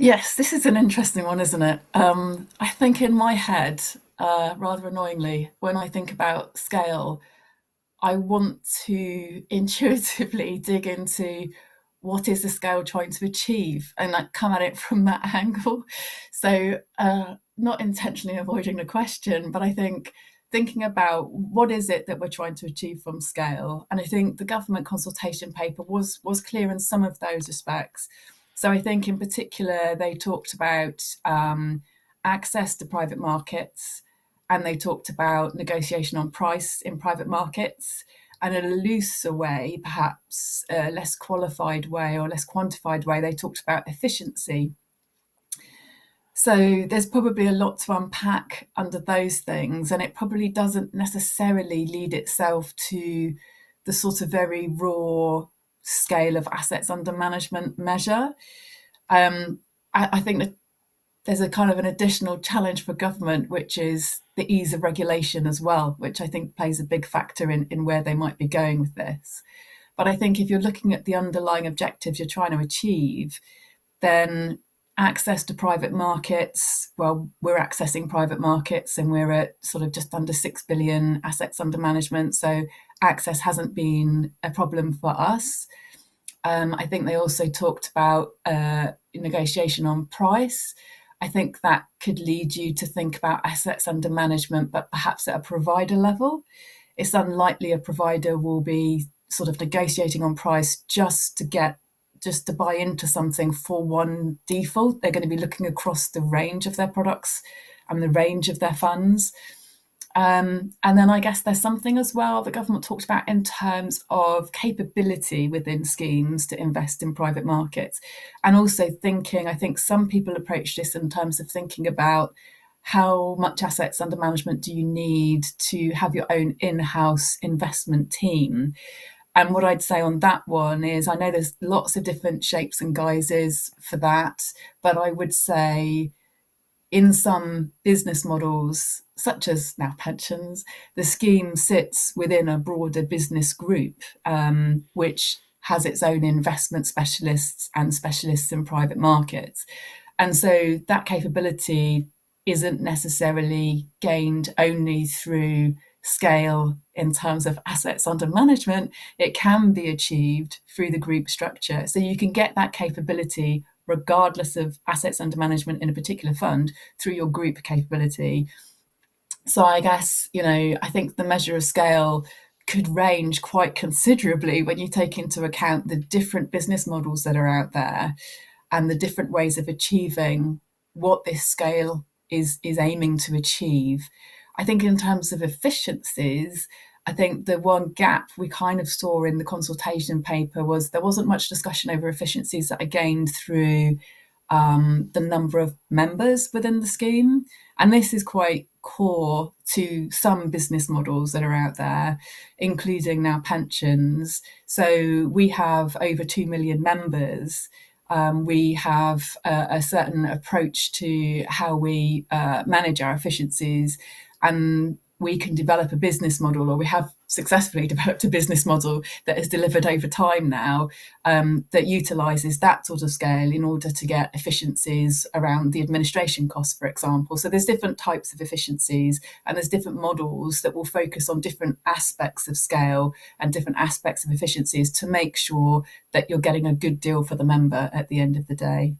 Yes, this is an interesting one, isn't it? I think in my head, rather annoyingly, when I think about scale, I want to intuitively dig into what is the scale trying to achieve and like come at it from that angle. So, not intentionally avoiding the question, but I think thinking about what is it that we're trying to achieve from scale. And I think the government consultation paper was clear in some of those respects. So I think in particular they talked about access to private markets, and they talked about negotiation on price in private markets, and in a looser way, perhaps a less qualified way or less quantified way, they talked about efficiency. So there's probably a lot to unpack under those things, and it probably doesn't necessarily lead itself to the sort of very raw scale of assets under management measure. I think that there's a kind of an additional challenge for government, which is the ease of regulation as well, which I think plays a big factor in where they might be going with this. But I think if you're looking at the underlying objectives you're trying to achieve, then access to private markets, well, we're accessing private markets and we're at sort of just under 6 billion assets under management. So access hasn't been a problem for us. I think they also talked about negotiation on price. I think that could lead you to think about assets under management, but perhaps at a provider level. It's unlikely a provider will be sort of negotiating on price just to buy into something for one default. They're going to be looking across the range of their products and the range of their funds. And then I guess there's something as well the government talked about in terms of capability within schemes to invest in private markets. And also thinking, I think some people approach this in terms of thinking about how much assets under management do you need to have your own in-house investment team. And what I'd say on that one is I know there's lots of different shapes and guises for that, but I would say in some business models, such as now pensions, the scheme sits within a broader business group, which has its own investment specialists and specialists in private markets. And so that capability isn't necessarily gained only through scale in terms of assets under management. It can be achieved through the group structure. So you can get that capability regardless of assets under management in a particular fund through your group capability. So I guess, I think the measure of scale could range quite considerably when you take into account the different business models that are out there and the different ways of achieving what this scale is aiming to achieve. I think in terms of efficiencies, I think the one gap we kind of saw in the consultation paper was there wasn't much discussion over efficiencies that are gained through the number of members within the scheme. And this is quite core to some business models that are out there, including now pensions. So we have over 2 million members. We have a certain approach to how we manage our efficiencies, and we can develop a business model, or we have successfully developed a business model that is delivered over time now, that utilizes that sort of scale in order to get efficiencies around the administration costs, for example. So there's different types of efficiencies, and there's different models that will focus on different aspects of scale and different aspects of efficiencies to make sure that you're getting a good deal for the member at the end of the day.